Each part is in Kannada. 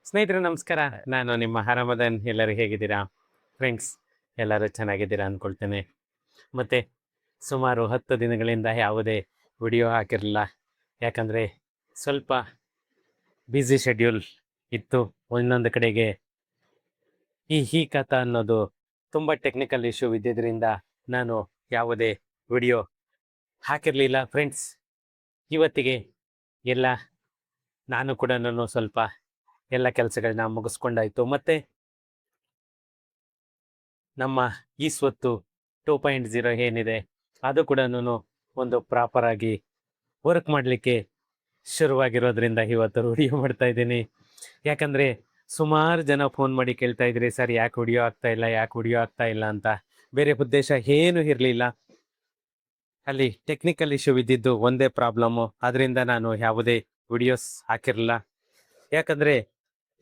ಸ್ನೇಹಿತರೆ ನಮಸ್ಕಾರ. ನಾನು ನಿಮ್ಮ ಹರಮದನ್. ಎಲ್ಲರೂ ಹೇಗಿದ್ದೀರಾ ಫ್ರೆಂಡ್ಸ್? ಎಲ್ಲರೂ ಚೆನ್ನಾಗಿದ್ದೀರಾ ಅಂದ್ಕೊಳ್ತೇನೆ. ಮತ್ತು ಸುಮಾರು 10 ದಿನಗಳಿಂದ ಯಾವುದೇ ವಿಡಿಯೋ ಹಾಕಿರಲಿಲ್ಲ. ಯಾಕಂದರೆ ಸ್ವಲ್ಪ ಬ್ಯುಸಿ ಶೆಡ್ಯೂಲ್ ಇತ್ತು. ಇನ್ನೊಂದು ಕಡೆಗೆ ಈ ಕಥಾ ಅನ್ನೋದು ತುಂಬ ಟೆಕ್ನಿಕಲ್ ಇಶ್ಯೂ ಇದ್ದಿದ್ದರಿಂದ ನಾನು ಯಾವುದೇ ವಿಡಿಯೋ ಹಾಕಿರಲಿಲ್ಲ ಫ್ರೆಂಡ್ಸ್. ಇವತ್ತಿಗೆ ಎಲ್ಲ ನಾನು ಕೂಡ ಸ್ವಲ್ಪ ಎಲ್ಲ ಕೆಲಸಗಳನ್ನ ಮುಗಿಸ್ಕೊಂಡಾಯಿತು. ಮತ್ತು ನಮ್ಮ ಈ ಸ್ವತ್ತು 2.0 ಏನಿದೆ ಅದು ಕೂಡ ಒಂದು ಪ್ರಾಪರಾಗಿ ವರ್ಕ್ ಮಾಡಲಿಕ್ಕೆ ಶುರುವಾಗಿರೋದ್ರಿಂದ ಇವತ್ತು ವಿಡಿಯೋ ಮಾಡ್ತಾ ಇದ್ದೀನಿ. ಯಾಕಂದರೆ ಸುಮಾರು ಜನ ಫೋನ್ ಮಾಡಿ ಕೇಳ್ತಾ ಇದ್ರಿ, ಸರ್ ಯಾಕೆ ವಿಡಿಯೋ ಆಗ್ತಾ ಇಲ್ಲ ಅಂತ. ಬೇರೆ ಉದ್ದೇಶ ಏನೂ ಇರಲಿಲ್ಲ. ಅಲ್ಲಿ ಟೆಕ್ನಿಕಲ್ ಇಶ್ಯೂ ಇದ್ದಿದ್ದು ಒಂದೇ ಪ್ರಾಬ್ಲಮ್ಮು. ಅದರಿಂದ ನಾನು ಯಾವುದೇ ವಿಡಿಯೋಸ್ ಹಾಕಿರಲಿಲ್ಲ. ಯಾಕಂದರೆ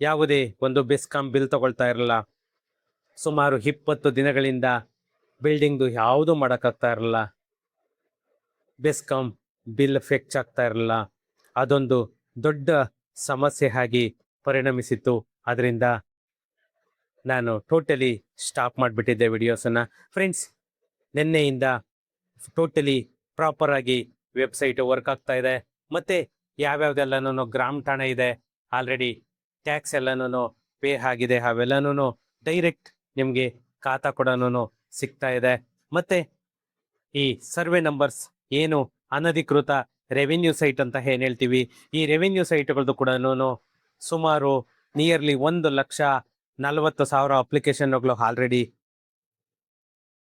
ಯಾವುದೇ ಒಂದು ಬೆಸ್ಕಾಂ ಬಿಲ್ ತಗೊಳ್ತಾ ಇರಲಿಲ್ಲ. ಸುಮಾರು 20 ದಿನಗಳಿಂದ ಬಿಲ್ಡಿಂಗ್ದು ಯಾವುದೂ ಮಾಡೋಕ್ಕಾಗ್ತಾ ಇರಲಿಲ್ಲ. ಬೆಸ್ಕಾಂ ಬಿಲ್ ಫೆಚ್ ಆಗ್ತಾ ಇರಲಿಲ್ಲ. ಅದೊಂದು ದೊಡ್ಡ ಸಮಸ್ಯೆ ಆಗಿ ಪರಿಣಮಿಸಿತ್ತು. ಅದರಿಂದ ನಾನು ಟೋಟಲಿ ಸ್ಟಾಪ್ ಮಾಡಿಬಿಟ್ಟಿದ್ದೆ ವಿಡಿಯೋಸನ್ನು ಫ್ರೆಂಡ್ಸ್. ನಿನ್ನೆಯಿಂದ ಟೋಟಲಿ ಪ್ರಾಪರಾಗಿ ವೆಬ್ಸೈಟು ವರ್ಕ್ ಆಗ್ತಾ ಇದೆ. ಮತ್ತು ಯಾವ್ಯಾವ್ದೆಲ್ಲನೂ ಗ್ರಾಮ ಠಾಣೆ ಇದೆ, ಆಲ್ರೆಡಿ ಟ್ಯಾಕ್ಸ್ ಎಲ್ಲನೂ ಪೇ ಆಗಿದೆ. ಅವೆಲ್ಲನೂ ಡೈರೆಕ್ಟ್ ನಿಮಗೆ ಖಾತಾ ಕೂಡ ಸಿಗ್ತಾ ಇದೆ. ಮತ್ತು ಈ ಸರ್ವೆ ನಂಬರ್ಸ್ ಏನು ಅನಧಿಕೃತ ರೆವಿನ್ಯೂ ಸೈಟ್ ಅಂತ ಏನು ಹೇಳ್ತೀವಿ, ಈ ರೆವಿನ್ಯೂ ಸೈಟ್ಗಳದ್ದು ಕೂಡ ಸುಮಾರು ನಿಯರ್ಲಿ 1,40,000 ಅಪ್ಲಿಕೇಶನ್ಗಳು ಆಲ್ರೆಡಿ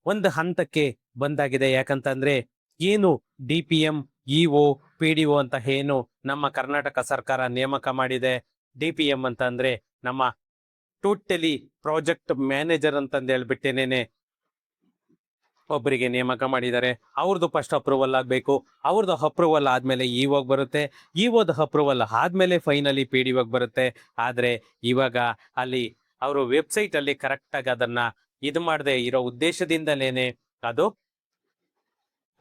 ಒಂದು ಹಂತಕ್ಕೆ ಬಂದಾಗಿದೆ. ಯಾಕಂತಂದರೆ ಏನು DPM, EO, PDO ಅಂತ ಏನು ನಮ್ಮ ಕರ್ನಾಟಕ ಸರ್ಕಾರ ನೇಮಕ ಮಾಡಿದೆ. DPM ಅಂತ ಅಂದರೆ ನಮ್ಮ ಟೋಟಲಿ ಪ್ರಾಜೆಕ್ಟ್ ಮ್ಯಾನೇಜರ್ ಅಂತಂದು ಹೇಳ್ಬಿಟ್ಟೇನೇನೆ ಒಬ್ಬರಿಗೆ ನೇಮಕ ಮಾಡಿದ್ದಾರೆ. ಅವ್ರದ್ದು ಫಸ್ಟ್ ಅಪ್ರೂವಲ್ ಆಗಬೇಕು. ಅವ್ರದ್ದು ಅಪ್ರೂವಲ್ ಆದಮೇಲೆ ಇವಾಗ ಬರುತ್ತೆ. ಇಒದ ಅಪ್ರೂವಲ್ ಆದಮೇಲೆ ಫೈನಲಿ PDO ಬರುತ್ತೆ. ಆದರೆ ಇವಾಗ ಅಲ್ಲಿ ಅವರು ವೆಬ್ಸೈಟಲ್ಲಿ ಕರೆಕ್ಟಾಗಿ ಅದನ್ನು ಇದು ಮಾಡದೆ ಇರೋ ಉದ್ದೇಶದಿಂದಲೇ ಅದು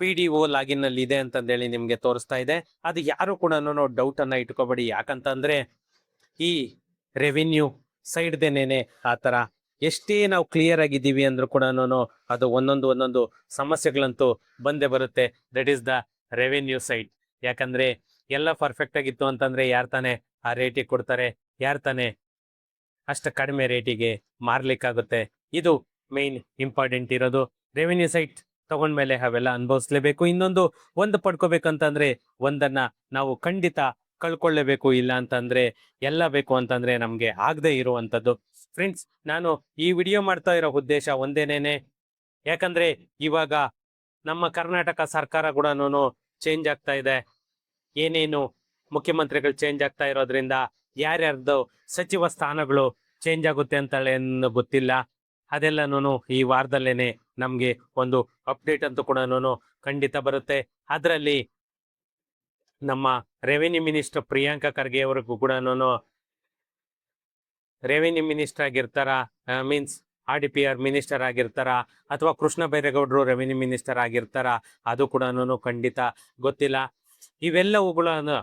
PDO ಲಾಗಿನ್ನಲ್ಲಿ ಇದೆ ಅಂತಂದೇಳಿ ನಿಮಗೆ ತೋರಿಸ್ತಾ ಇದೆ. ಅದು ಯಾರು ಕೂಡ ಡೌಟನ್ನು ಇಟ್ಕೋಬೇಡಿ. ಯಾಕಂತಂದರೆ ಈ ರೆವಿನ್ಯೂ ಸೈಡ್ದೇನೇನೆ ಆ ಥರ ಎಷ್ಟೇ ನಾವು ಕ್ಲಿಯರ್ ಆಗಿದ್ದೀವಿ ಅಂದರೂ ಕೂಡ ಅದು ಒಂದೊಂದು ಸಮಸ್ಯೆಗಳಂತೂ ಬಂದೇ ಬರುತ್ತೆ. That is the revenue side. ಯಾಕಂದರೆ ಎಲ್ಲ ಪರ್ಫೆಕ್ಟ್ ಆಗಿತ್ತು ಅಂತಂದರೆ ಯಾರು ತಾನೇ ಆ ರೇಟಿಗೆ ಕೊಡ್ತಾರೆ, ಯಾರು ತಾನೇ ಅಷ್ಟು ಕಡಿಮೆ ರೇಟಿಗೆ ಮಾರಲಿಕ್ಕಾಗುತ್ತೆ. ಇದು ಮೇನ್ ಇಂಪಾರ್ಟೆಂಟ್ ಇರೋದು. ರೆವಿನ್ಯೂ ಸೈಟ್ ತಗೊಂಡ್ಮೇಲೆ ಅವೆಲ್ಲ ಅನುಭವಿಸ್ಲೇಬೇಕು. ಒಂದು ಪಡ್ಕೋಬೇಕಂತಂದರೆ ಒಂದನ್ನು ನಾವು ಖಂಡಿತ ಕಳ್ಕೊಳ್ಳೇಬೇಕು. ಇಲ್ಲ ಅಂತಂದರೆ ಎಲ್ಲ ಬೇಕು ಅಂತಂದರೆ ನಮಗೆ ಆಗದೆ ಇರುವಂಥದ್ದು ಫ್ರೆಂಡ್ಸ್. ನಾನು ಈ ವಿಡಿಯೋ ಮಾಡ್ತಾ ಇರೋ ಉದ್ದೇಶ ಒಂದೇನೇನೆ. ಯಾಕಂದರೆ ಇವಾಗ ನಮ್ಮ ಕರ್ನಾಟಕ ಸರ್ಕಾರ ಕೂಡ ಚೇಂಜ್ ಆಗ್ತಾ ಇದೆ. ಏನೇನು ಮುಖ್ಯಮಂತ್ರಿಗಳು ಚೇಂಜ್ ಆಗ್ತಾ ಇರೋದ್ರಿಂದ ಯಾರ್ಯಾರ್ದು ಸಚಿವ ಸ್ಥಾನಗಳು ಚೇಂಜ್ ಆಗುತ್ತೆ ಅಂತೇಳಿ ಗೊತ್ತಿಲ್ಲ. ಅದೆಲ್ಲನೂ ಈ ವಾರದಲ್ಲೇ ನಮಗೆ ಒಂದು ಅಪ್ಡೇಟ್ ಅಂತೂ ಕೂಡ ಖಂಡಿತ ಬರುತ್ತೆ. ಅದರಲ್ಲಿ ನಮ್ಮ ರೆವಿನ್ಯೂ ಮಿನಿಸ್ಟರ್ ಪ್ರಿಯಾಂಕ ಖರ್ಗೆ ಅವ್ರಿಗೂ ಕೂಡ ರೆವಿನ್ಯೂ ಮಿನಿಸ್ಟರ್ ಆಗಿರ್ತಾರ, ಮೀನ್ಸ್ RDPR ಮಿನಿಸ್ಟರ್ ಆಗಿರ್ತಾರ, ಅಥವಾ ಕೃಷ್ಣ ಬೈರೇಗೌಡರು ರೆವಿನ್ಯೂ ಮಿನಿಸ್ಟರ್ ಆಗಿರ್ತಾರ, ಅದು ಕೂಡ ಖಂಡಿತ ಗೊತ್ತಿಲ್ಲ. ಇವೆಲ್ಲವುಗಳನ್ನು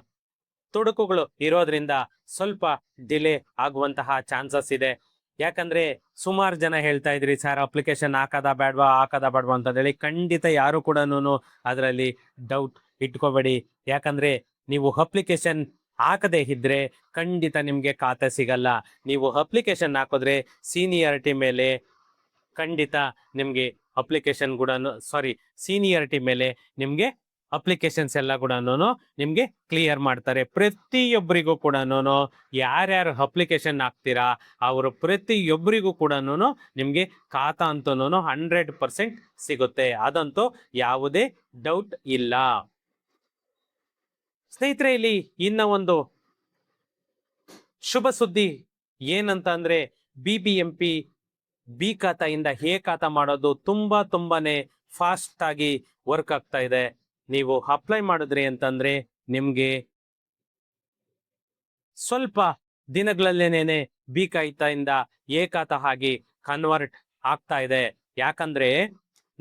ತೊಡಕುಗಳು ಇರೋದ್ರಿಂದ ಸ್ವಲ್ಪ ಡಿಲೇ ಆಗುವಂತಹ ಚಾನ್ಸಸ್ ಇದೆ. ಯಾಕಂದರೆ ಸುಮಾರು ಜನ ಹೇಳ್ತಾ ಇದ್ರಿ, ಸರ್ ಅಪ್ಲಿಕೇಶನ್ ಹಾಕೋದಾ ಬೇಡವಾ ಅಂತಂದೇಳಿ. ಖಂಡಿತ ಯಾರು ಕೂಡ ಅದರಲ್ಲಿ ಡೌಟ್ ಇಟ್ಕೋಬೇಡಿ. ಯಾಕಂದರೆ ನೀವು ಅಪ್ಲಿಕೇಶನ್ ಹಾಕದೇ ಇದ್ದರೆ ಖಂಡಿತ ನಿಮಗೆ ಖಾತೆ ಸಿಗಲ್ಲ. ನೀವು ಅಪ್ಲಿಕೇಶನ್ ಹಾಕಿದ್ರೆ ಸೀನಿಯಾರಿಟಿ ಮೇಲೆ ಖಂಡಿತ ನಿಮಗೆ ಸೀನಿಯಾರಿಟಿ ಮೇಲೆ ನಿಮಗೆ ಅಪ್ಲಿಕೇಶನ್ಸ್ ಎಲ್ಲ ಕೂಡ ನಿಮಗೆ ಕ್ಲಿಯರ್ ಮಾಡ್ತಾರೆ. ಪ್ರತಿಯೊಬ್ಬರಿಗೂ ಕೂಡ ಯಾರ್ಯಾರು ಅಪ್ಲಿಕೇಶನ್ ಹಾಕ್ತೀರಾ ಅವರು ಪ್ರತಿಯೊಬ್ಬರಿಗೂ ಕೂಡ ನಿಮಗೆ ಖಾತಾ ಅಂತೂ 100% ಸಿಗುತ್ತೆ. ಅದಂತೂ ಯಾವುದೇ ಡೌಟ್ ಇಲ್ಲ ಸ್ನೇಹಿತರೆ. ಇಲ್ಲಿ ಇನ್ನ ಒಂದು ಶುಭ ಸುದ್ದಿ ಏನಂತ ಅಂದ್ರೆ, BBMP ಬಿ ಖಾತಾಯಿಂದ ಎ ಖಾತಾ ಮಾಡೋದು ತುಂಬಾನೇ ಫಾಸ್ಟ್ ಆಗಿ ವರ್ಕ್ ಆಗ್ತಾ ಇದೆ. ನೀವು ಅಪ್ಲೈ ಮಾಡಿದ್ರಿ ಅಂತಂದ್ರೆ ನಿಮ್ಗೆ ಸ್ವಲ್ಪ ದಿನಗಳಲ್ಲೇನೆ ಬಿ ಖಾತಾಯಿಂದ ಎ ಖಾತಾ ಆಗಿ ಕನ್ವರ್ಟ್ ಆಗ್ತಾ ಇದೆ. ಯಾಕಂದ್ರೆ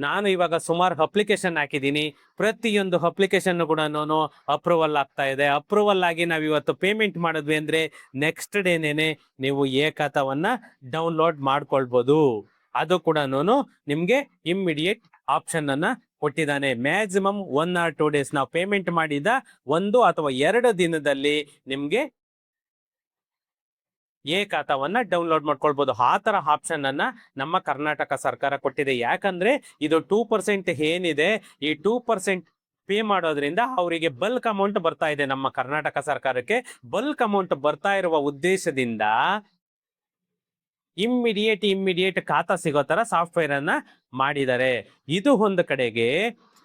ನಾನು ಇವಾಗ ಸುಮಾರು ಅಪ್ಲಿಕೇಶನ್ ಹಾಕಿದ್ದೀನಿ, ಪ್ರತಿಯೊಂದು ಅಪ್ಲಿಕೇಶನ್ ಕೂಡ ಅಪ್ರೂವಲ್ ಆಗ್ತಾ ಇದೆ. ಅಪ್ರೂವಲ್ ಆಗಿ ನಾವು ಇವತ್ತು ಪೇಮೆಂಟ್ ಮಾಡಿದ್ವಿ ಅಂದ್ರೆ ನೆಕ್ಸ್ಟ್ ಡೇನೇನೆ ನೀವು ಖಾತಾವನ್ನ ಡೌನ್ಲೋಡ್ ಮಾಡ್ಕೊಳ್ಬೋದು. ಅದು ಕೂಡ ನಿಮ್ಗೆ ಇಮ್ಮಿಡಿಯೇಟ್ ಆಪ್ಷನ್ ಅನ್ನ ಕೊಟ್ಟಿದ್ದಾನೆ. ಮ್ಯಾಕ್ಸಿಮಮ್ 1 or 2 days ನಾವು ಪೇಮೆಂಟ್ ಮಾಡಿದ 1 ಅಥವಾ 2 ದಿನದಲ್ಲಿ ನಿಮ್ಗೆ ಖಾತಾವನ್ನ ಡೌನ್ಲೋಡ್ ಮಾಡ್ಕೊಳ್ಬಹುದು. ಆ ತರ ಆಪ್ಷನ್ ಅನ್ನ ನಮ್ಮ ಕರ್ನಾಟಕ ಸರ್ಕಾರ ಕೊಟ್ಟಿದೆ. ಯಾಕಂದ್ರೆ ಇದು 2% ಏನಿದೆ, ಈ 2% ಪೇ ಮಾಡೋದ್ರಿಂದ ಅವರಿಗೆ ಬಲ್ಕ್ ಅಮೌಂಟ್ ಬರ್ತಾ ಇದೆ. ನಮ್ಮ ಕರ್ನಾಟಕ ಸರ್ಕಾರಕ್ಕೆ ಬಲ್ಕ್ ಅಮೌಂಟ್ ಬರ್ತಾ ಇರುವ ಉದ್ದೇಶದಿಂದ ಇಮ್ಮಿಡಿಯೇಟ್ ಖಾತಾ ಸಿಗೋ ತರ ಸಾಫ್ಟ್ವೇರ್ ಅನ್ನ ಮಾಡಿದ್ದಾರೆ. ಇದು ಒಂದು ಕಡೆಗೆ.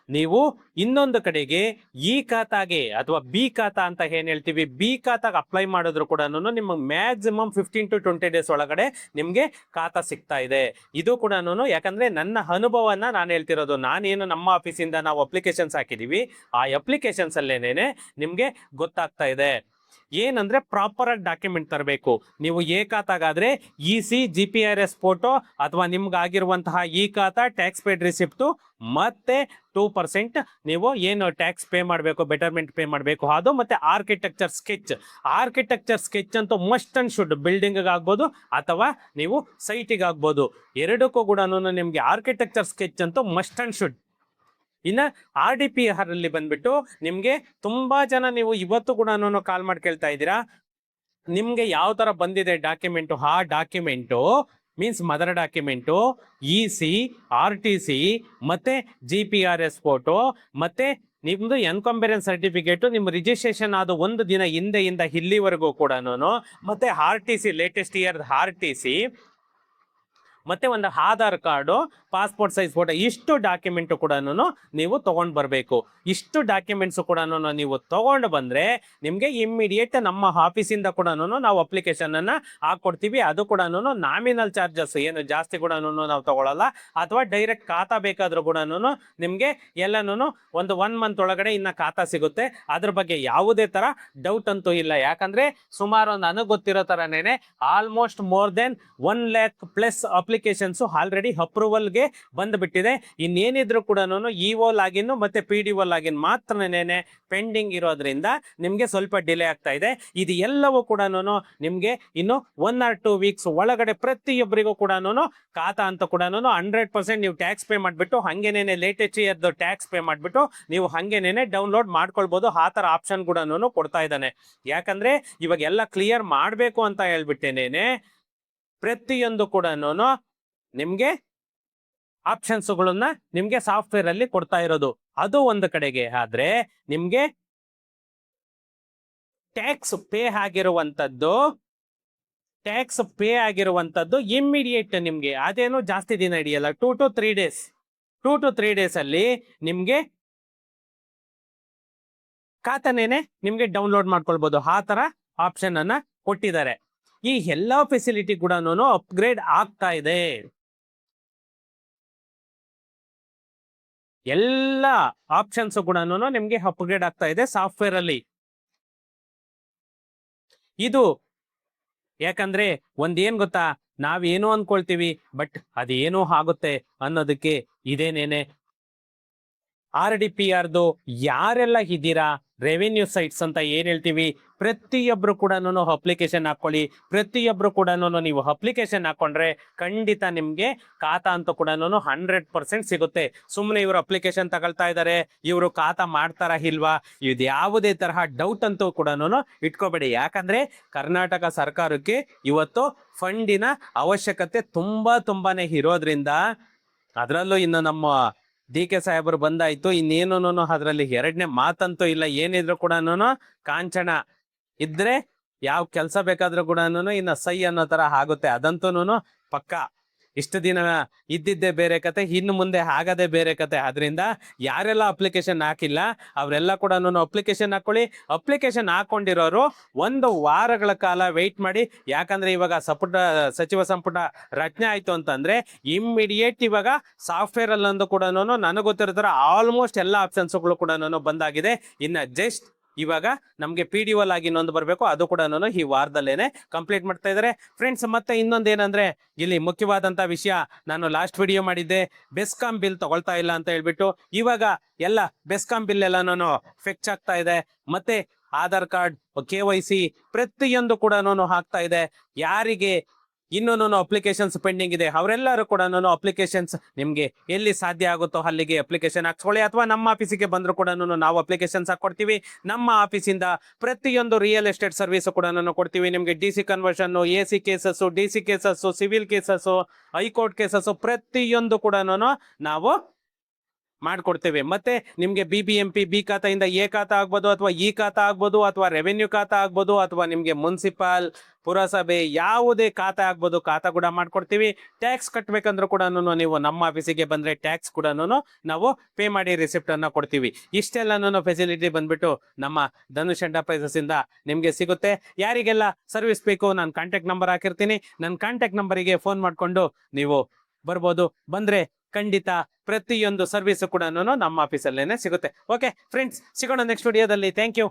ನೀವು ಇನ್ನೊಂದು ಕಡೆಗೆ ಖಾತಾಗೆ ಅಥವಾ ಬಿ ಖಾತಾ ಅಂತ ಏನ್ ಹೇಳ್ತೀವಿ, ಬಿ ಖಾತಾಗ ಅಪ್ಲೈ ಮಾಡಿದ್ರು ಕೂಡ ನಿಮ್ಗೆ ಮ್ಯಾಕ್ಸಿಮಮ್ 15 to 20 days ಒಳಗಡೆ ನಿಮ್ಗೆ ಖಾತಾ ಸಿಗ್ತಾ ಇದೆ. ಇದು ಕೂಡ ಯಾಕಂದ್ರೆ ನನ್ನ ಅನುಭವನ ನಾನು ಹೇಳ್ತಿರೋದು. ನಾನೇನು ನಮ್ಮ ಆಫೀಸಿಂದ ನಾವು ಅಪ್ಲಿಕೇಶನ್ಸ್ ಹಾಕಿದೀವಿ, ಆ ಅಪ್ಲಿಕೇಶನ್ಸ್ ಅಲ್ಲೇನೆ ನಿಮ್ಗೆ ಗೊತ್ತಾಗ್ತಾ ಇದೆ. ಏನಂದ್ರೆ ಪ್ರಾಪರ್ ಆಗಿ ಡಾಕ್ಯುಮೆಂಟ್ ತರಬೇಕು. ನೀವು ಖಾತಾಗಾದ್ರೆ EC GPRS ಫೋಟೋ ಅಥವಾ ನಿಮ್ಗೆ ಆಗಿರುವಂತಹ ಖಾತಾ ಟ್ಯಾಕ್ಸ್ ಪೇಡ್ ರಿಸಿಪ್ಟು ಮತ್ತೆ 2% ನೀವು ಏನು ಟ್ಯಾಕ್ಸ್ ಪೇ ಮಾಡಬೇಕು, ಬೆಟರ್ಮೆಂಟ್ ಪೇ ಮಾಡಬೇಕು ಅದು, ಮತ್ತೆ ಆರ್ಕಿಟೆಕ್ಚರ್ ಸ್ಕೆಚ್ ಅಂತೂ ಮಸ್ಟ್ ಅಂಡ್ ಶುಡ್. ಬಿಲ್ಡಿಂಗ್ ಆಗ್ಬೋದು ಅಥವಾ ನೀವು ಸೈಟಿಗೆ ಆಗ್ಬೋದು, ಎರಡಕ್ಕೂ ಕೂಡ ನಿಮ್ಗೆ ಆರ್ಕಿಟೆಕ್ಚರ್ ಸ್ಕೆಚ್ ಅಂತೂ ಮಸ್ಟ್ ಅಂಡ್ ಶುಡ್. ಇನ್ನ RDPR ಅಲ್ಲಿ ಬಂದ್ಬಿಟ್ಟು ನಿಮ್ಗೆ ತುಂಬಾ ಜನ ನೀವು ಇವತ್ತು ಕೂಡ ಕಾಲ್ ಮಾಡಿ ಕೇಳ್ತಾ ಇದ್ದೀರಾ, ನಿಮ್ಗೆ ಯಾವ ತರ ಬಂದಿದೆ ಡಾಕ್ಯುಮೆಂಟು. ಆ document means mother document, EC RTC ಮತ್ತೆ GPRS ಫೋಟೋ ಮತ್ತೆ ನಿಮ್ದು ಎನ್ಕಂಬರೆನ್ಸ್ ಸರ್ಟಿಫಿಕೇಟು, ನಿಮ್ಮ ರಿಜಿಸ್ಟ್ರೇಷನ್ ಆದ 1 ದಿನ ಹಿಂದೆಯಿಂದ ಇಲ್ಲಿವರೆಗೂ ಕೂಡ ಮತ್ತೆ RTC ಲೇಟೆಸ್ಟ್ ಇಯರ್ RTC ಮತ್ತೆ ಒಂದು Aadhaar card, passport size photo, ಇಷ್ಟು ಡಾಕ್ಯುಮೆಂಟ್ ಕೂಡ ನೀವು ತಗೊಂಡು ಬರಬೇಕು. ಇಷ್ಟು ಡಾಕ್ಯುಮೆಂಟ್ಸ್ ಕೂಡ ನೀವು ತಗೊಂಡು ಬಂದ್ರೆ ನಿಮ್ಗೆ ಇಮ್ಮಿಡಿಯೇಟ್ ನಮ್ಮ ಆಫೀಸಿಂದ ಕೂಡ ನಾವು ಅಪ್ಲಿಕೇಶನ್ ಅನ್ನ ಹಾಕೊಡ್ತೀವಿ. ಅದು ಕೂಡ ನಾಮಿನಲ್ ಚಾರ್ಜಸ್ ಏನು ಜಾಸ್ತಿ ಕೂಡ ನಾವು ತಗೊಳ್ಳಲ್ಲ. ಅಥವಾ ಡೈರೆಕ್ಟ್ ಖಾತಾ ಬೇಕಾದ್ರೂ ಕೂಡ ನಿಮ್ಗೆ ಎಲ್ಲನೂ ಒಂದು 1 month ಒಳಗಡೆ ಇನ್ನ ಖಾತಾ ಸಿಗುತ್ತೆ. ಅದ್ರ ಬಗ್ಗೆ ಯಾವುದೇ ತರ ಡೌಟ್ ಅಂತೂ ಇಲ್ಲ. ಯಾಕಂದ್ರೆ ಸುಮಾರು ನನಗೆ ಗೊತ್ತಿರೋ ತರನೇನೆ almost more than 1 lakh plus applications already ಅಪ್ರೂವಲ್ಗೆ ಬಂದ್ಬಿಟ್ಟಿದೆ. ಇನ್ನೇನಿದ್ರು ಕೂಡ EO ಲಾಗಿನ್ ಮತ್ತೆ PDO ಲಾಗಿನ್ ಮಾತ್ರನೇ ಪೆಂಡಿಂಗ್ ಇರೋದ್ರಿಂದ ನಿಮ್ಗೆ ಸ್ವಲ್ಪ ಡಿಲೇ ಆಗ್ತಾ ಇದೆ. ಇದು ಎಲ್ಲವೂ ಕೂಡ ನಿಮ್ಗೆ ಇನ್ನು 1 or 2 weeks ಒಳಗಡೆ ಪ್ರತಿಯೊಬ್ಬರಿಗೂ ಕೂಡ ಖಾತಾ ಅಂತ ಕೂಡ 100% ನೀವು ಟ್ಯಾಕ್ಸ್ ಪೇ ಮಾಡಿಬಿಟ್ಟು ಹಂಗೇನೇನೆ ಲೇಟೆಸ್ಟ್ ಇಯರ್ದು ಟ್ಯಾಕ್ಸ್ ಪೇ ಮಾಡಿಬಿಟ್ಟು ನೀವು ಹಂಗೇನೇನೆ ಡೌನ್ಲೋಡ್ ಮಾಡ್ಕೊಳ್ಬಹುದು. ಆ ಥರ ಆಪ್ಷನ್ ಕೂಡ ಕೊಡ್ತಾ ಇದ್ದಾನೆ. ಯಾಕಂದ್ರೆ ಇವಾಗ ಎಲ್ಲ ಕ್ಲಿಯರ್ ಮಾಡಬೇಕು ಅಂತ ಹೇಳ್ಬಿಟ್ಟೇನೇನೆ ಪ್ರತಿಯೊಂದು ಕೂಡ ನಿಮ್ಗೆ ಆಪ್ಷನ್ಸ್ಗಳನ್ನ ನಿಮ್ಗೆ ಸಾಫ್ಟ್ವೇರ್ ಅಲ್ಲಿ ಕೊಡ್ತಾ ಇರೋದು. ಅದು ಒಂದು ಕಡೆಗೆ. ಆದ್ರೆ ನಿಮ್ಗೆ ಟ್ಯಾಕ್ಸ್ ಪೇ ಆಗಿರುವಂತದ್ದು ಇಮ್ಮಿಡಿಯೇಟ್ ನಿಮ್ಗೆ ಅದೇನು ಜಾಸ್ತಿ ದಿನ ಹಿಡಿಯಲ್ಲ. 2 to 3 days ಅಲ್ಲಿ ನಿಮ್ಗೆ ಖಾತಾನೇನೆ ನಿಮ್ಗೆ ಡೌನ್ಲೋಡ್ ಮಾಡ್ಕೊಳ್ಬಹುದು. ಆ ತರ ಆಪ್ಷನ್ ಅನ್ನ ಕೊಟ್ಟಿದ್ದಾರೆ. ಈ ಎಲ್ಲಾ ಫೆಸಿಲಿಟಿ ಕೂಡ ಅಪ್ಗ್ರೇಡ್ ಆಗ್ತಾ ಇದೆ. ಎಲ್ಲ ಆಪ್ಷನ್ಸ್ ಕೂಡ ನಿಮ್ಗೆ ಅಪ್ಗ್ರೇಡ್ ಆಗ್ತಾ ಇದೆ ಸಾಫ್ಟ್ವೇರ್ ಅಲ್ಲಿ. ಇದು ಯಾಕಂದ್ರೆ ಒಂದೇನ್ ಗೊತ್ತಾ, ನಾವೇನೋ ಅನ್ಕೊಳ್ತೀವಿ ಬಟ್ ಅದೇನೋ ಆಗುತ್ತೆ ಅನ್ನೋದಕ್ಕೆ ಇದೇನೇನೆ RDPRದು ಯಾರೆಲ್ಲ ಇದ್ದೀರಾ ರೆವಿನ್ಯೂ ಸೈಟ್ಸ್ ಅಂತ ಏನ್ ಹೇಳ್ತೀವಿ, ಪ್ರತಿಯೊಬ್ರು ಕೂಡ ಅಪ್ಲಿಕೇಶನ್ ಹಾಕೊಳ್ಳಿ. ಪ್ರತಿಯೊಬ್ರು ಕೂಡ ನೀವು ಅಪ್ಲಿಕೇಶನ್ ಹಾಕೊಂಡ್ರೆ ಖಂಡಿತ ನಿಮ್ಗೆ ಖಾತಾ ಅಂತ ಕೂಡ 100% ಸಿಗುತ್ತೆ. ಸುಮ್ಮನೆ ಇವರು ಅಪ್ಲಿಕೇಶನ್ ತಗೊಳ್ತಾ ಇದ್ದಾರೆ, ಇವರು ಖಾತಾ ಮಾಡ್ತಾರ ಇಲ್ವಾ, ಇದು ಯಾವುದೇ ತರಹ ಡೌಟ್ ಅಂತೂ ಕೂಡ ಇಟ್ಕೋಬೇಡಿ. ಯಾಕಂದ್ರೆ ಕರ್ನಾಟಕ ಸರ್ಕಾರಕ್ಕೆ ಇವತ್ತು ಫಂಡಿನ ಅವಶ್ಯಕತೆ ತುಂಬಾನೇ ಇರೋದ್ರಿಂದ, ಅದರಲ್ಲೂ ಇನ್ನು ನಮ್ಮ DK ಸಾಹೇಬರು ಬಂದಾಯ್ತು, ಇನ್ನೇನು ಅದರಲ್ಲಿ ಎರಡನೇ ಮಾತಂತೂ ಇಲ್ಲ. ಏನಿದ್ರು ಕೂಡ ಕಾಂಚನ ಇದ್ರೆ ಯಾವ ಕೆಲಸ ಬೇಕಾದ್ರೂ ಕೂಡ ಇನ್ನು ಸೈ ಅನ್ನೋ ತರ ಆಗುತ್ತೆ. ಅದಂತೂ ಪಕ್ಕ. ಇಷ್ಟು ದಿನ ಇದ್ದಿದ್ದೇ ಬೇರೆ ಕತೆ, ಇನ್ನು ಮುಂದೆ ಆಗದೆ ಬೇರೆ ಕತೆ. ಆದ್ರಿಂದ ಯಾರೆಲ್ಲ ಅಪ್ಲಿಕೇಶನ್ ಹಾಕಿಲ್ಲ ಅವರೆಲ್ಲ ಕೂಡ ಅಪ್ಲಿಕೇಶನ್ ಹಾಕೊಳ್ಳಿ. ಅಪ್ಲಿಕೇಶನ್ ಹಾಕೊಂಡಿರೋರು 1 ವಾರಗಳ ಕಾಲ ವೆಯ್ಟ್ ಮಾಡಿ. ಯಾಕಂದ್ರೆ ಇವಾಗ ಸಚಿವ ಸಂಪುಟ ರಚನೆ ಆಯ್ತು ಅಂತಂದ್ರೆ ಇಮ್ಮಿಡಿಯೇಟ್ ಇವಾಗ ಸಾಫ್ಟ್ವೇರ್ ಅಲ್ಲಂದು ಕೂಡ ನನಗೆ ಗೊತ್ತಿರೋ ತರ ಆಲ್ಮೋಸ್ಟ್ ಎಲ್ಲ ಆಪ್ಷನ್ಸ್ಗಳು ಕೂಡ ಬಂದಾಗಿದೆ. ಇನ್ನು ಜಸ್ಟ್ ಇವಾಗ ನಮ್ಗೆ PDO ಆಗಿ ಇನ್ನೊಂದು ಬರಬೇಕು, ಅದು ಕೂಡ ಈ ವಾರದಲ್ಲೇನೆ ಕಂಪ್ಲೀಟ್ ಮಾಡ್ತಾ ಇದ್ದಾರೆ ಫ್ರೆಂಡ್ಸ್. ಮತ್ತೆ ಇನ್ನೊಂದೇನಂದ್ರೆ ಇಲ್ಲಿ ಮುಖ್ಯವಾದಂತ ವಿಷಯ, ನಾನು ಲಾಸ್ಟ್ ವಿಡಿಯೋ ಮಾಡಿದ್ದೆ ಬೆಸ್ಕಾಂ ಬಿಲ್ ತಗೊಳ್ತಾ ಇಲ್ಲ ಅಂತ ಹೇಳ್ಬಿಟ್ಟು. ಇವಾಗ ಎಲ್ಲ ಬೆಸ್ಕಾಂ ಬಿಲ್ ಎಲ್ಲ ನಾನು ಫೆಚ್ ಆಗ್ತಾ ಇದೆ, ಮತ್ತೆ ಆಧಾರ್ ಕಾರ್ಡ್, KYC ಪ್ರತಿಯೊಂದು ಕೂಡ ಹಾಕ್ತಾ ಇದೆ. ಯಾರಿಗೆ ಇನ್ನೂ ಅಪ್ಲಿಕೇಶನ್ಸ್ ಪೆಂಡಿಂಗ್ ಇದೆ ಅವರೆಲ್ಲರೂ ಕೂಡ ಅಪ್ಲಿಕೇಶನ್ಸ್ ನಿಮ್ಗೆ ಎಲ್ಲಿ ಸಾಧ್ಯ ಆಗುತ್ತೋ ಅಲ್ಲಿಗೆ ಅಪ್ಲಿಕೇಶನ್ ಹಾಕ್ಸ್ಕೊಳ್ಳಿ, ಅಥವಾ ನಮ್ಮ ಆಫೀಸಿಗೆ ಬಂದ್ರು ಕೂಡ ನಾವು ಅಪ್ಲಿಕೇಶನ್ಸ್ ಹಾಕೊಡ್ತೀವಿ. ನಮ್ಮ ಆಫೀಸಿಂದ ಪ್ರತಿಯೊಂದು ರಿಯಲ್ ಎಸ್ಟೇಟ್ ಸರ್ವಿಸ್ ಕೂಡ ಕೊಡ್ತೀವಿ ನಿಮ್ಗೆ. DC conversion, AC cases, DC cases, civil cases, high court cases ಪ್ರತಿಯೊಂದು ಕೂಡ ನಾವು ಮಾಡ್ಕೊಡ್ತೇವೆ. ಮತ್ತೆ ನಿಮ್ಗೆ BBMP B ಖಾತೆಯಿಂದ A ಖಾತಾ ಆಗ್ಬೋದು, ಅಥವಾ E ಖಾತಾ ಆಗ್ಬೋದು, ಅಥವಾ ರೆವೆನ್ಯೂ ಖಾತಾ ಆಗ್ಬೋದು, ಅಥವಾ ನಿಮ್ಗೆ ಮುನ್ಸಿಪಲ್, ಪುರಸಭೆ ಯಾವುದೇ ಖಾತೆ ಆಗ್ಬೋದು, ಖಾತಾ ಕೂಡ ಮಾಡ್ಕೊಡ್ತೀವಿ. ಟ್ಯಾಕ್ಸ್ ಕಟ್ಬೇಕಂದ್ರೂ ಕೂಡ ನೀವು ನಮ್ಮ ಆಫೀಸಿಗೆ ಬಂದ್ರೆ ಟ್ಯಾಕ್ಸ್ ಕೂಡ ನಾವು ಪೇ ಮಾಡಿ ರಿಸಿಪ್ಟ್ ಅನ್ನ ಕೊಡ್ತೀವಿ. ಇಷ್ಟೆಲ್ಲ ಫೆಸಿಲಿಟಿ ಬಂದ್ಬಿಟ್ಟು ನಮ್ಮ ಧನುಷ್ ಎಂಟರ್ಪ್ರೈಸಸ್ ಇಂದ ನಿಮ್ಗೆ ಸಿಗುತ್ತೆ. ಯಾರಿಗೆಲ್ಲ ಸರ್ವಿಸ್ ಬೇಕು ನಾನು ಕಾಂಟ್ಯಾಕ್ಟ್ ನಂಬರ್ ಹಾಕಿರ್ತೀನಿ, ನನ್ನ ಕಾಂಟ್ಯಾಕ್ಟ್ ನಂಬರಿಗೆ ಫೋನ್ ಮಾಡ್ಕೊಂಡು ನೀವು ಬರ್ಬೋದು. ಬಂದ್ರೆ ಖಂಡಿತ ಪ್ರತಿಯೊಂದು ಸರ್ವಿಸ್ ಕೂಡ ನಮ್ಮ ಆಫೀಸಲ್ಲೇನೆ ಸಿಗುತ್ತೆ. ಓಕೆ ಫ್ರೆಂಡ್ಸ್, ಸಿಗೋಣ ನೆಕ್ಸ್ಟ್ ವಿಡಿಯೋದಲ್ಲಿ. Thank you.